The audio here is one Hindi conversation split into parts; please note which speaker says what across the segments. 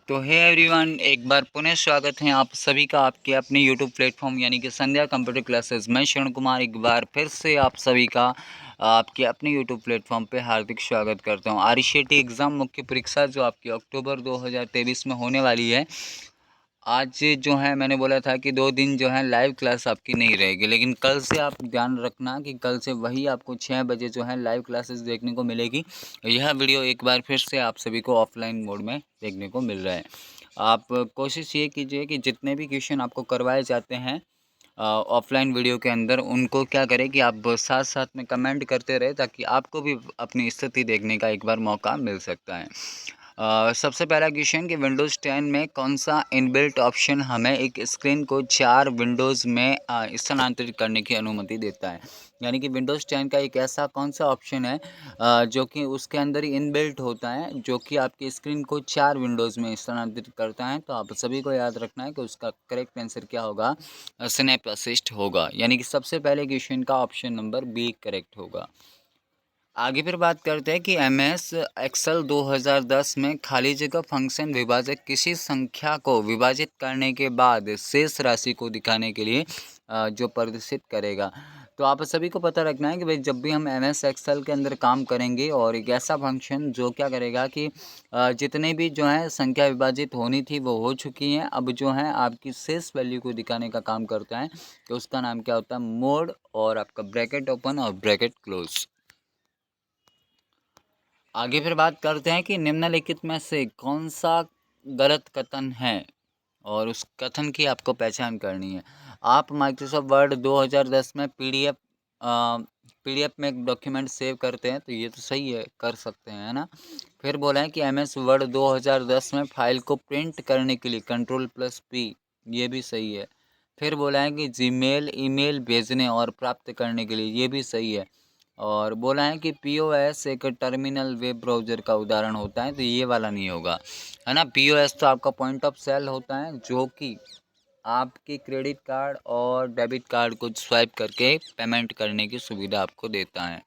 Speaker 1: तो हे एवरीवन, एक बार पुनः स्वागत है आप सभी का आपके अपने यूट्यूब प्लेटफॉर्म यानी कि संध्या कंप्यूटर क्लासेस। मैं शरण कुमार एक बार फिर से आप सभी का आपके अपने यूट्यूब प्लेटफॉर्म पे हार्दिक स्वागत करता हूं। आरईसीटी एग्ज़ाम मुख्य परीक्षा जो आपकी अक्टूबर 2023 में होने वाली है, आज जो है मैंने बोला था कि 2 दिन जो है लाइव क्लास आपकी नहीं रहेगी, लेकिन कल से आप ध्यान रखना कि कल से वही आपको 6 बजे जो है लाइव क्लासेस देखने को मिलेगी। यह वीडियो एक बार फिर से आप सभी को ऑफलाइन मोड में देखने को मिल रहा है। आप कोशिश ये कीजिए कि जितने भी क्वेश्चन आपको करवाए जाते हैं ऑफलाइन वीडियो के अंदर, उनको क्या करें कि आप साथ साथ में कमेंट करते रहे, ताकि आपको भी अपनी स्थिति देखने का एक बार मौका मिल सकता है। सबसे पहला क्वेश्चन कि विंडोज़ 10 में कौन सा इनबिल्ट ऑप्शन हमें एक स्क्रीन को 4 विंडोज़ में स्थानांतरित करने की अनुमति देता है। यानी कि विंडोज़ 10 का एक ऐसा कौन सा ऑप्शन है जो कि उसके अंदर ही इनबिल्ट होता है, जो कि आपकी स्क्रीन को 4 विंडोज़ में स्थानांतरित करता है। तो आप सभी को याद रखना है कि उसका करेक्ट आंसर क्या होगा, स्नैप असिस्ट होगा। यानी कि सबसे पहले क्वेश्चन का ऑप्शन नंबर बी करेक्ट होगा। आगे फिर बात करते हैं कि एमएस एक्सेल 2010 में खाली जगह फंक्शन विभाजक किसी संख्या को विभाजित करने के बाद शेष राशि को दिखाने के लिए जो प्रदर्शित करेगा। तो आप सभी को पता रखना है कि भाई जब भी हम एमएस एक्सेल के अंदर काम करेंगे और एक ऐसा फंक्शन जो क्या करेगा कि जितने भी जो है संख्या विभाजित होनी थी वो हो चुकी हैं, अब जो है आपकी शेष वैल्यू को दिखाने का काम करता है। तो उसका नाम क्या होता है, मोड, और आपका ब्रैकेट ओपन और ब्रैकेट क्लोज। आगे फिर बात करते हैं कि निम्नलिखित में से कौन सा गलत कथन है, और उस कथन की आपको पहचान करनी है। आप माइक्रोसॉफ्ट वर्ड 2010 में पीडीएफ में एक डॉक्यूमेंट सेव करते हैं, तो ये तो सही है, कर सकते हैं, है ना। फिर बोला है कि एमएस वर्ड 2010 में फाइल को प्रिंट करने के लिए Ctrl+P, ये भी सही है। फिर बोला है कि जीमेल ईमेल भेजने और प्राप्त करने के लिए, ये भी सही है। और बोला है कि पीओएस एक टर्मिनल वेब ब्राउज़र का उदाहरण होता है, तो ये वाला नहीं होगा, है ना। पीओएस तो आपका पॉइंट ऑफ सेल होता है, जो कि आपके क्रेडिट कार्ड और डेबिट कार्ड को स्वाइप करके पेमेंट करने की सुविधा आपको देता है।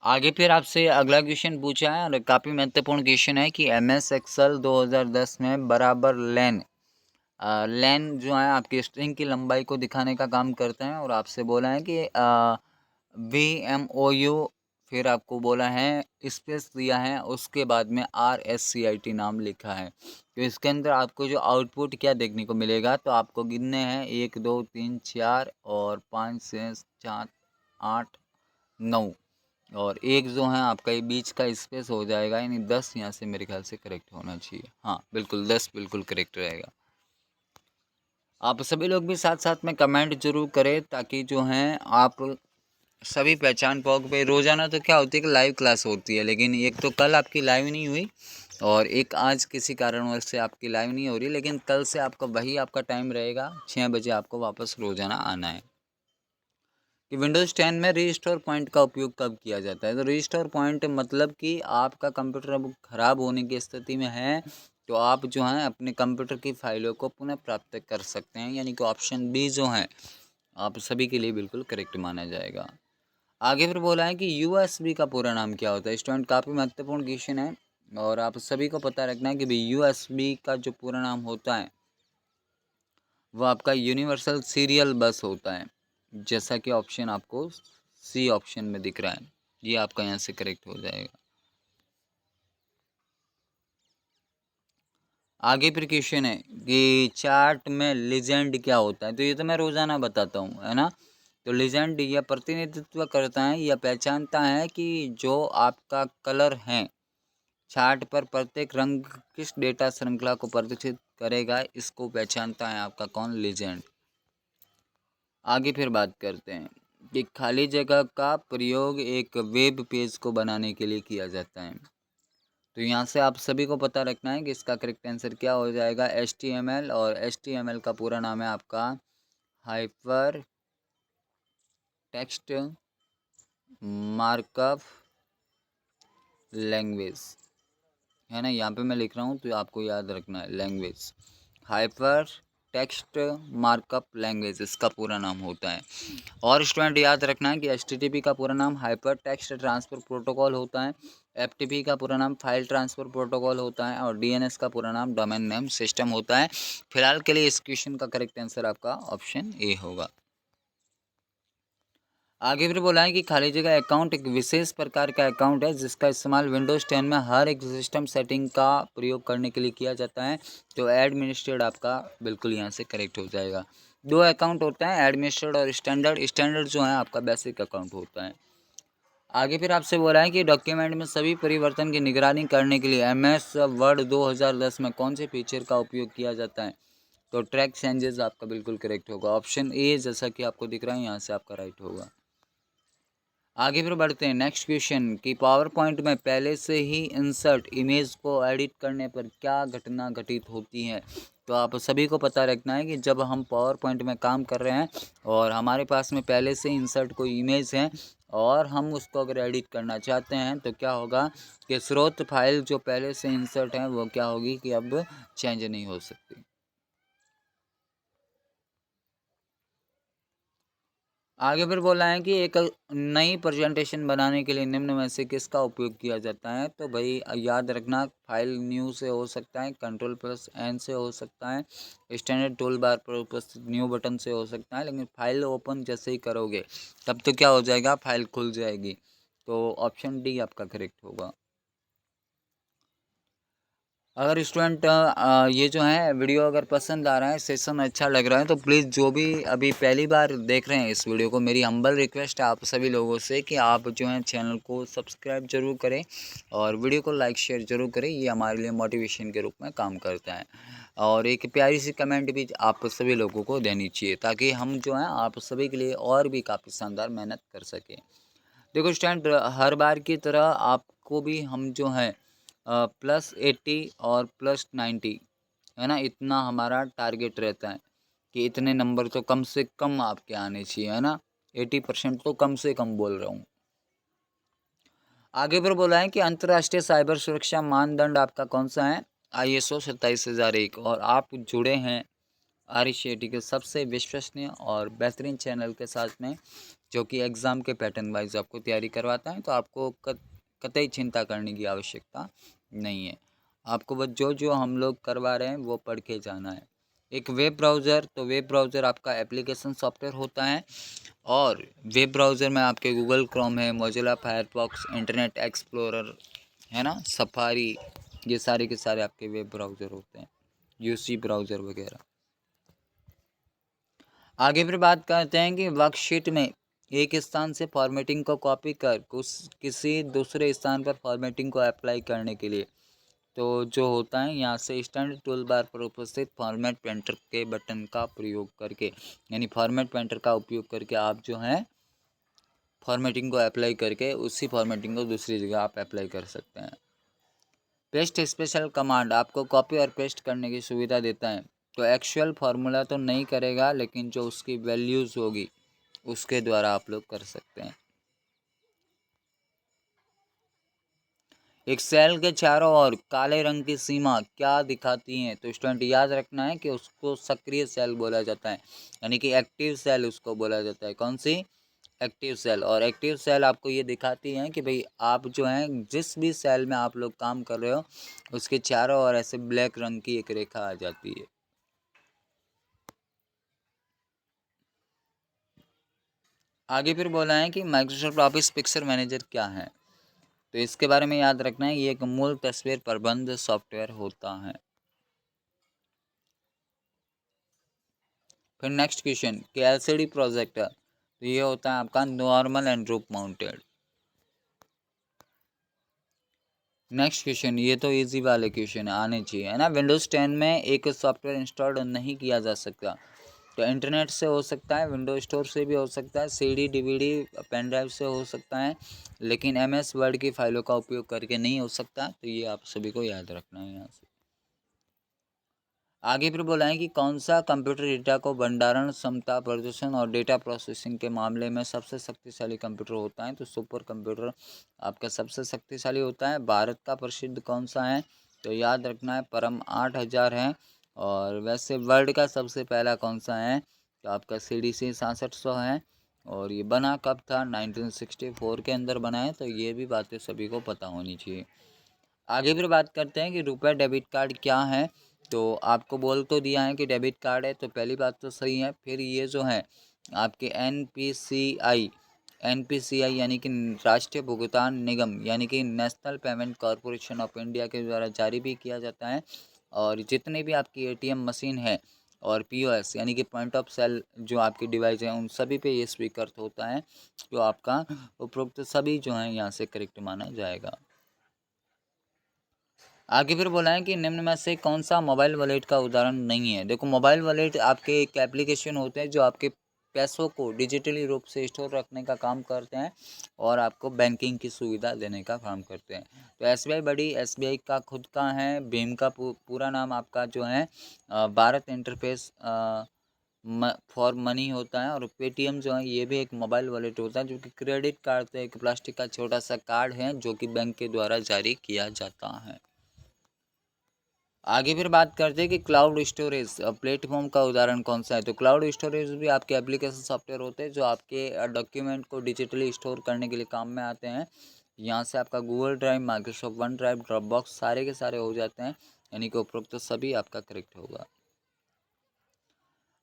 Speaker 1: आगे फिर आपसे अगला क्वेश्चन पूछा है, और काफ़ी महत्वपूर्ण क्वेश्चन है कि एमएस एक्सेल 2010 में बराबर लेन लेन जो है आपकी स्ट्रिंग की लंबाई को दिखाने का काम करते हैं। और आपसे बोला है कि VMOU, फिर आपको बोला है स्पेस दिया है, उसके बाद में RSCIT नाम लिखा है। तो इसके अंदर आपको जो आउटपुट क्या देखने को मिलेगा, तो आपको गिनने हैं 1 2 3 4 और 5 6 7 8 9, और एक जो है आपका ये बीच का स्पेस हो जाएगा, यानी 10 यहाँ से मेरे ख्याल से करेक्ट होना चाहिए। हाँ बिल्कुल, 10 बिल्कुल करेक्ट रहेगा। आप सभी लोग भी साथ साथ में कमेंट जरूर करें, ताकि जो हैं आप सभी पहचान पाओ कि भाई रोज़ाना तो क्या होती है कि लाइव क्लास होती है, लेकिन एक तो कल आपकी लाइव नहीं हुई, और एक आज किसी कारणवश से आपकी लाइव नहीं हो रही, लेकिन कल से आपका वही आपका टाइम रहेगा, 6 बजे आपको वापस रोज़ाना आना है। कि विंडोज़ 10 में रीस्टोर पॉइंट का उपयोग कब किया जाता है, तो रीस्टोर पॉइंट मतलब कि आपका कंप्यूटर अब ख़राब होने की स्थिति में है, तो आप जो हैं अपने कंप्यूटर की फाइलों को पुनः प्राप्त कर सकते हैं, यानी कि ऑप्शन बी जो है आप सभी के लिए बिल्कुल करेक्ट माना जाएगा। आगे फिर बोला है कि यूएसबी का पूरा नाम क्या होता है। स्टूडेंट काफ़ी महत्वपूर्ण क्वेश्चन है, और आप सभी को पता रखना है कि भाई यूएसबी का जो पूरा नाम होता है वो आपका यूनिवर्सल सीरियल बस होता है, जैसा कि ऑप्शन आपको सी ऑप्शन में दिख रहा है, ये आपका यहाँ से करेक्ट हो जाएगा। आगे फिर क्वेश्चन है कि चार्ट में लीजेंड क्या होता है, तो ये तो मैं रोज़ाना बताता हूँ, है ना। तो लीजेंड यह प्रतिनिधित्व करता है या पहचानता है कि जो आपका कलर है चार्ट पर प्रत्येक रंग किस डेटा श्रृंखला को प्रदर्शित करेगा, इसको पहचानता है आपका कौन, लीजेंड। आगे फिर बात करते हैं कि खाली जगह का प्रयोग एक वेब पेज को बनाने के लिए किया जाता है। तो यहाँ से आप सभी को पता रखना है कि इसका करेक्ट आंसर क्या हो जाएगा, HTML, और HTML का पूरा नाम है आपका हाइपर टेक्स्ट मार्कअप लैंग्वेज, है ना। यहाँ पे मैं लिख रहा हूँ तो आपको याद रखना है, language, hyper text markup language इसका पूरा नाम होता है। और स्टूडेंट याद रखना है कि HTTP का पूरा नाम हाइपर टेक्स्ट ट्रांसफ़र प्रोटोकॉल होता है, एफटीपी का पूरा नाम फाइल ट्रांसफ़र प्रोटोकॉल होता है और डीएनएस का पूरा नाम डोमेन नेम सिस्टम होता है। फिलहाल के लिए इस क्वेश्चन का करेक्ट आंसर आपका ऑप्शन ए होगा। आगे फिर बोला है कि खाली जगह अकाउंट एक विशेष प्रकार का अकाउंट है जिसका इस्तेमाल विंडोज़ 10 में हर एक सिस्टम सेटिंग का प्रयोग करने के लिए किया जाता है। तो एडमिनिस्ट्रेट आपका बिल्कुल यहाँ से करेक्ट हो जाएगा। दो अकाउंट होता है, एडमिनिस्ट्रेट और स्टैंडर्ड। स्टैंडर्ड जो है आपका बेसिक अकाउंट होता है। आगे फिर आपसे बोला है कि डॉक्यूमेंट में सभी परिवर्तन की निगरानी करने के लिए एमएस वर्ड 2010 में कौन से फीचर का उपयोग किया जाता है। तो ट्रैक चेंजेस आपका बिल्कुल करेक्ट होगा। ऑप्शन ए जैसा कि आपको दिख रहा है यहाँ से आपका राइट होगा। आगे फिर बढ़ते हैं नेक्स्ट क्वेश्चन कि पावर पॉइंट में पहले से ही इंसर्ट इमेज को एडिट करने पर क्या घटना घटित होती है। तो आप सभी को पता रखना है कि जब हम पावर पॉइंट में काम कर रहे हैं और हमारे पास में पहले से इंसर्ट कोई इमेज है और हम उसको अगर एडिट करना चाहते हैं तो क्या होगा कि स्रोत फाइल जो पहले से इंसर्ट है वो क्या होगी कि अब चेंज नहीं हो सकती। आगे फिर बोला है कि एक नई प्रेजेंटेशन बनाने के लिए निम्न में से किसका उपयोग किया जाता है। तो भाई याद रखना, फाइल न्यू से हो सकता है, कंट्रोल+N से हो सकता है, स्टैंडर्ड टूल बार पर उपस्थित न्यू बटन से हो सकता है, लेकिन फाइल ओपन जैसे ही करोगे तब तो क्या हो जाएगा, फाइल खुल जाएगी। तो ऑप्शन डी आपका करेक्ट होगा। अगर स्टूडेंट ये जो है वीडियो अगर पसंद आ रहा है, सेशन अच्छा लग रहा है, तो प्लीज़ जो भी अभी पहली बार देख रहे हैं इस वीडियो को, मेरी हम्बल रिक्वेस्ट है आप सभी लोगों से कि आप जो है चैनल को सब्सक्राइब जरूर करें और वीडियो को लाइक शेयर जरूर करें। ये हमारे लिए मोटिवेशन के रूप में काम करता है। और एक प्यारी सी कमेंट भी आप सभी लोगों को देनी चाहिए ताकि हम जो है आप सभी के लिए और भी काफ़ी शानदार मेहनत कर सकें। देखो स्टूडेंट, हर बार की तरह आपको भी हम जो है +80 और +90 है ना, इतना हमारा टारगेट रहता है कि इतने नंबर तो कम से कम आपके आने चाहिए, है ना। 80% तो कम से कम बोल रहा हूँ। आगे पर बोला है कि अंतर्राष्ट्रीय साइबर सुरक्षा मानदंड आपका कौन सा है। ISO 27001। और आप जुड़े हैं RCAT के सबसे विश्वसनीय और बेहतरीन चैनल के साथ में, जो कि एग्ज़ाम के पैटर्न वाइज आपको तैयारी करवाता है। तो आपको कतई चिंता करने की आवश्यकता नहीं है। आपको बस जो जो हम लोग करवा रहे हैं वो पढ़ के जाना है। एक वेब ब्राउज़र, तो वेब ब्राउज़र आपका एप्लीकेशन सॉफ्टवेयर होता है और वेब ब्राउज़र में आपके गूगल क्रोम है, मोजिला फायरफॉक्स, इंटरनेट एक्सप्लोरर है ना, सफारी, ये सारे के सारे आपके वेब ब्राउज़र होते हैं, UC ब्राउज़र वगैरह। आगे फिर बात करते हैं कि वर्कशीट में एक स्थान से फॉर्मेटिंग को कॉपी कर किसी दूसरे स्थान पर फॉर्मेटिंग को अप्लाई करने के लिए, तो जो होता है यहाँ से स्टैंडर्ड टूल बार पर उपस्थित फॉर्मेट पेंटर के बटन का प्रयोग करके, यानी फॉर्मेट पेंटर का उपयोग करके आप जो है फॉर्मेटिंग को अप्लाई करके उसी फॉर्मेटिंग को दूसरी जगह आप अप्लाई कर सकते हैं। पेस्ट स्पेशल कमांड आपको कॉपी और पेस्ट करने की सुविधा देता है। तो एक्चुअल फार्मूला तो नहीं करेगा, लेकिन जो उसकी वैल्यूज़ होगी उसके द्वारा आप लोग कर सकते हैं। एक सेल के चारों ओर काले रंग की सीमा क्या दिखाती हैं। तो स्टूडेंट याद रखना है कि उसको सक्रिय सेल बोला जाता है, यानी कि एक्टिव सेल उसको बोला जाता है। कौन सी? Active cell. और एक्टिव सेल आपको ये दिखाती हैं कि भाई आप जो हैं जिस भी सेल में आप लोग काम कर रहे हो उसके चारों ओर ऐसे ब्लैक रंग की एक रेखा आ जाती है। आगे फिर बोला है कि माइक्रोसॉफ्ट ऑफिस पिक्चर मैनेजर क्या है। तो इसके बारे में याद रखना है, ये एक मूल तस्वीर प्रबंध सॉफ्टवेयर होता है। फिर नेक्स्ट क्वेश्चन कि LCD प्रोजेक्टर, तो ये होता है आपका normal and roof mounted. Next question, ये तो इजी वाले क्वेश्चन आने चाहिए, है ना। विंडोज़ 10 में एक सॉफ्टवेयर इंस्टॉल नहीं किया जा सकता। तो इंटरनेट से हो सकता है, विंडो स्टोर से भी हो सकता है, CD DVD पेन ड्राइव से हो सकता है, लेकिन MS वर्ड की फाइलों का उपयोग करके नहीं हो सकता। तो ये आप सभी को याद रखना है यहाँ से। आगे फिर बोला है कि कौन सा कंप्यूटर डेटा को भंडारण क्षमता, प्रदर्शन और डेटा प्रोसेसिंग के मामले में सबसे शक्तिशाली कंप्यूटर होता है। तो सुपर कंप्यूटर आपका सबसे शक्तिशाली होता है। भारत का प्रसिद्ध कौन सा है। तो याद रखना है परम 8000 है। और वैसे वर्ल्ड का सबसे पहला कौन सा है। तो आपका CDC 6600 है। और ये बना कब था, 1964 के अंदर बना है, तो ये भी बातें सभी को पता होनी चाहिए। आगे फिर बात करते हैं कि रुपए डेबिट कार्ड क्या है। तो आपको बोल तो दिया है कि डेबिट कार्ड है, तो पहली बात तो सही है। फिर ये जो है आपके एनपीसीआई यानी कि राष्ट्रीय भुगतान निगम यानी कि national payment corporation of India के द्वारा जारी भी किया जाता है। और जितने भी आपकी एटीएम मशीन है और पीओएस यानी कि पॉइंट ऑफ सेल जो आपकी डिवाइस है, उन सभी पे ये स्वीकृत होता है। तो आपका उपरोक्त सभी जो है यहाँ से करेक्ट माना जाएगा। आगे फिर बोला है कि निम्न में से कौन सा मोबाइल वॉलेट का उदाहरण नहीं है। देखो, मोबाइल वॉलेट आपके एक एप्लीकेशन होते हैं जो आपके पैसों को डिजिटली रूप से स्टोर रखने का काम करते हैं और आपको बैंकिंग की सुविधा देने का काम करते हैं। तो एसबीआई का खुद का है, भीम का पूरा नाम आपका जो है भारत इंटरफेस फॉर मनी होता है। और पेटीएम जो है ये भी एक मोबाइल वॉलेट होता है, जो कि क्रेडिट कार्ड तो एक प्लास्टिक का छोटा सा कार्ड है जो कि बैंक के द्वारा जारी किया जाता है। आगे फिर बात करते हैं कि क्लाउड स्टोरेज प्लेटफॉर्म का उदाहरण कौन सा है। तो क्लाउड स्टोरेज भी आपके एप्लीकेशन सॉफ्टवेयर होते हैं जो आपके डॉक्यूमेंट को डिजिटली स्टोर करने के लिए काम में आते हैं। यहाँ से आपका Google drive, Microsoft one drive, drop box सारे के सारे हो जाते हैं, यानी कि उपरोक्त तो सभी आपका करेक्ट होगा।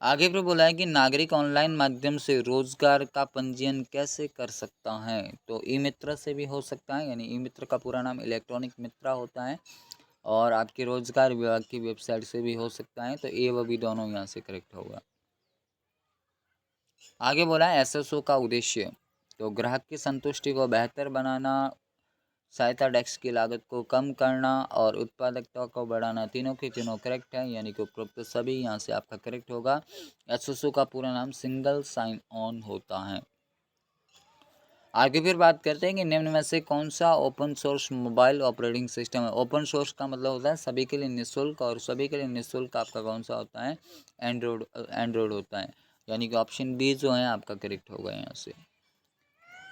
Speaker 1: आगे फिर बोला है कि नागरिक ऑनलाइन माध्यम से रोजगार का पंजीयन कैसे कर सकता है। तो ई मित्र से भी हो सकता है, यानी ई मित्र का पूरा नाम इलेक्ट्रॉनिक मित्रा होता है। और आपके रोजगार विभाग की वेबसाइट से भी हो सकता है, तो ए व बी दोनों यहाँ से करेक्ट होगा। आगे बोला है एसएसओ का उद्देश्य। तो ग्राहक की संतुष्टि को बेहतर बनाना, सहायता डेस्क की लागत को कम करना और उत्पादकता को बढ़ाना, तीनों के तीनों करेक्ट है, यानी कि उपरोक्त सभी यहाँ से आपका करेक्ट होगा। एसएसओ का पूरा नाम सिंगल साइन ऑन होता है। आगे फिर बात करते हैं कि निम्न में से कौन सा open source mobile operating system है। ओपन सोर्स का मतलब होता है सभी के लिए निःशुल्क, और सभी के लिए निःशुल्क आपका कौन सा होता है, एंड्रॉयड होता है, यानी कि ऑप्शन बी जो है आपका करेक्ट होगा यहाँ से।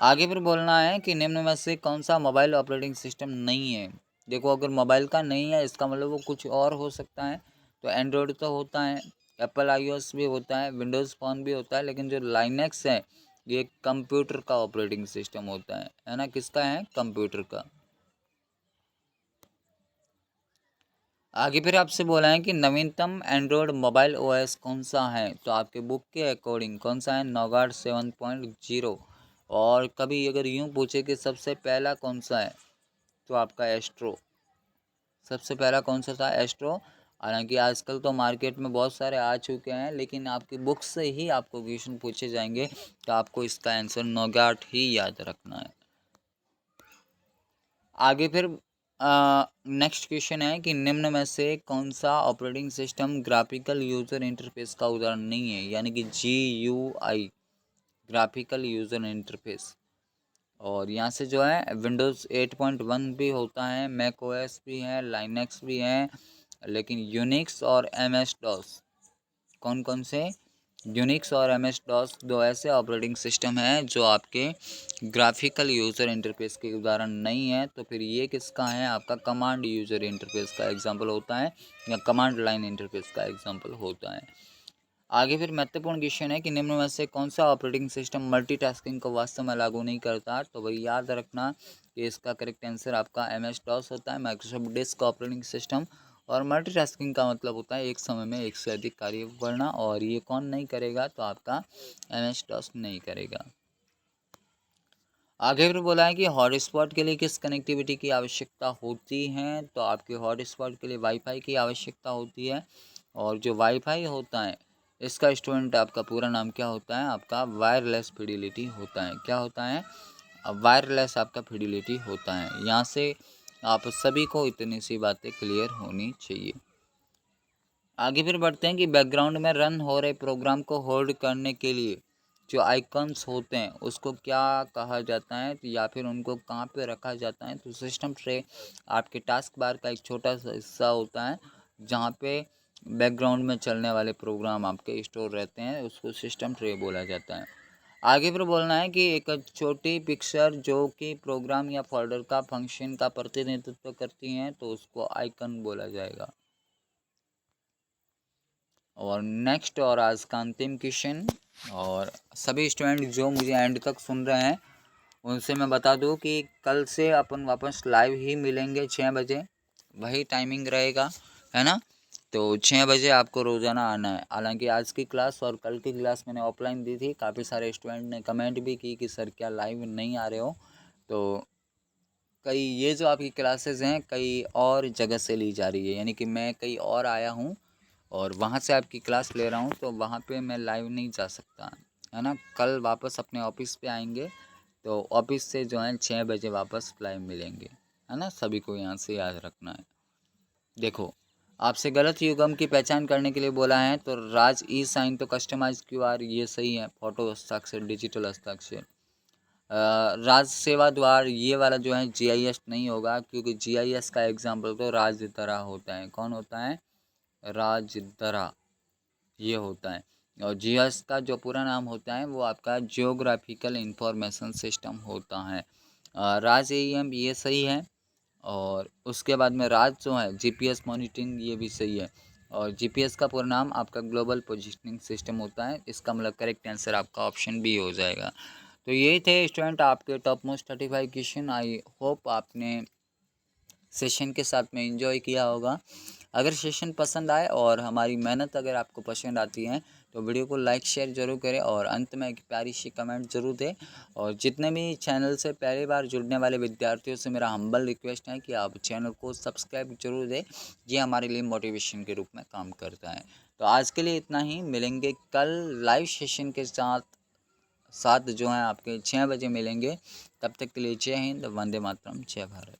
Speaker 1: आगे फिर बोलना है कि निम्न में से कौन सा मोबाइल ऑपरेटिंग सिस्टम नहीं है। देखो, अगर मोबाइल का नहीं है इसका मतलब वो कुछ और हो सकता है। तो एंड्रॉयड तो होता है, एप्पल आईओएस भी होता है, विंडोज़ फ़ोन भी होता है, लेकिन जो लाइनेक्स है ये कंप्यूटर का ऑपरेटिंग सिस्टम होता है ना। किसका है, कंप्यूटर का। आगे फिर आपसे बोला है कि नवीनतम एंड्रॉयड मोबाइल ओएस कौन सा है। तो आपके बुक के अकॉर्डिंग कौन सा है, नौगाड 7.0। और कभी अगर यूं पूछे कि सबसे पहला कौन सा है, तो आपका एस्ट्रो। सबसे पहला कौन सा था, एस्ट्रो। हालांकि आजकल तो मार्केट में बहुत सारे आ चुके हैं, लेकिन आपकी बुक से ही आपको क्वेश्चन पूछे जाएंगे, तो आपको इसका आंसर नौगाट ही याद रखना है। आगे फिर नेक्स्ट क्वेश्चन है कि निम्न में से कौन सा operating system graphical user interface का उदाहरण नहीं है, यानी कि GUI, ग्राफिकल यूज़र इंटरफेस। और यहाँ से जो है विंडोज़ 8.1 भी होता है, मैक ओएस भी है, लाइनेक्स भी है, लेकिन यूनिक्स और MS डॉस, कौन कौन से, यूनिक्स और MS डॉस दो ऐसे ऑपरेटिंग सिस्टम हैं जो आपके ग्राफिकल यूज़र इंटरफेस के उदाहरण नहीं है। तो फिर ये किसका है, आपका कमांड यूज़र इंटरफेस का एग्जांपल होता है, या कमांड लाइन इंटरफेस का एग्जांपल होता है। आगे फिर महत्वपूर्ण क्वेश्चन है कि निम्न में से कौन सा ऑपरेटिंग सिस्टम मल्टीटास्किंग को वास्तव में लागू नहीं करता। तो वही याद रखना कि इसका करेक्ट आंसर आपका MS डॉस होता है, माइक्रोसॉफ्ट डिस्क ऑपरेटिंग सिस्टम। और मल्टीटास्किंग का मतलब होता है एक समय में एक से अधिक कार्य करना, और ये कौन नहीं करेगा, तो आपका MS डॉस नहीं करेगा। आगे फिर बोला है कि हॉटस्पॉट के लिए किस कनेक्टिविटी की आवश्यकता होती है। तो आपके हॉटस्पॉट के लिए वाईफाई की आवश्यकता होती है। और जो वाईफाई होता है इसका स्टूडेंट आपका पूरा नाम क्या होता है, आपका वायरलेस फिडिलिटी होता है। क्या होता है, वायरलेस आपका फिडिलिटी होता है। यहाँ से आप सभी को इतनी सी बातें क्लियर होनी चाहिए। आगे फिर बढ़ते हैं कि बैकग्राउंड में रन हो रहे प्रोग्राम को होल्ड करने के लिए जो आइकन्स होते हैं उसको क्या कहा जाता है, तो या फिर उनको कहाँ पे रखा जाता है। तो सिस्टम ट्रे आपके टास्क बार का एक छोटा सा हिस्सा होता है जहाँ पे बैकग्राउंड में चलने वाले प्रोग्राम आपके स्टोर रहते हैं, उसको सिस्टम ट्रे बोला जाता है। आगे फिर बोलना है कि एक छोटी पिक्चर जो कि प्रोग्राम या फोल्डर का फंक्शन का प्रतिनिधित्व करती हैं, तो उसको आइकन बोला जाएगा। और नेक्स्ट और आज का अंतिम क्वेश्चन और सभी स्टूडेंट जो मुझे एंड तक सुन रहे हैं उनसे मैं बता दूं कि कल से अपन वापस लाइव ही मिलेंगे 6 बजे, वही टाइमिंग रहेगा, है ना। तो 6 बजे आपको रोज़ाना आना है। हालांकि आज की क्लास और कल की क्लास मैंने ऑफलाइन दी थी, काफ़ी सारे स्टूडेंट ने कमेंट भी की कि सर क्या लाइव नहीं आ रहे हो। तो कई ये जो आपकी क्लासेस हैं कई और जगह से ली जा रही है, यानी कि मैं कहीं और आया हूँ और वहाँ से आपकी क्लास ले रहा हूँ, तो वहाँ पे मैं लाइव नहीं जा सकता, है ना। कल वापस अपने ऑफिस पे आएंगे, तो ऑफिस से जो है 6 बजे वापस लाइव मिलेंगे, है ना। सभी को यहाँ से याद रखना है। देखो, आपसे गलत युग्म की पहचान करने के लिए बोला है, तो राज ई साइन तो कस्टमाइज QR ये सही है, फोटो हस्ताक्षर डिजिटल हस्ताक्षर। राज सेवा द्वार ये वाला जो है GIS नहीं होगा, क्योंकि GIS का एग्जाम्पल तो राजदरा होता है। कौन होता है? राजदरा ये होता है। और GIS का जो पूरा नाम होता है वो आपका जियोग्राफिकल इंफॉर्मेशन सिस्टम होता है। राज AEM ये सही है। और उसके बाद में राज जो है GPS मॉनिटरिंग ये भी सही है। और GPS का पूरा नाम आपका ग्लोबल पोजिशनिंग सिस्टम होता है। इसका मतलब करेक्ट आंसर आपका ऑप्शन बी हो जाएगा। तो यही थे स्टूडेंट आपके top most 35 question. I hope आपने सेशन के साथ में एंजॉय किया होगा। अगर सेशन पसंद आए और हमारी मेहनत अगर आपको पसंद आती है तो वीडियो को लाइक शेयर ज़रूर करें और अंत में एक प्यारी सी कमेंट ज़रूर दें। और जितने भी चैनल से पहली बार जुड़ने वाले विद्यार्थियों से मेरा हम्बल रिक्वेस्ट है कि आप चैनल को सब्सक्राइब जरूर दें, ये हमारे लिए मोटिवेशन के रूप में काम करता है। तो आज के लिए इतना ही, मिलेंगे कल लाइव सेशन के साथ जो है आपके 6 बजे मिलेंगे। तब तक के लिए जय हिंद, वंदे मातरम, जय भारत।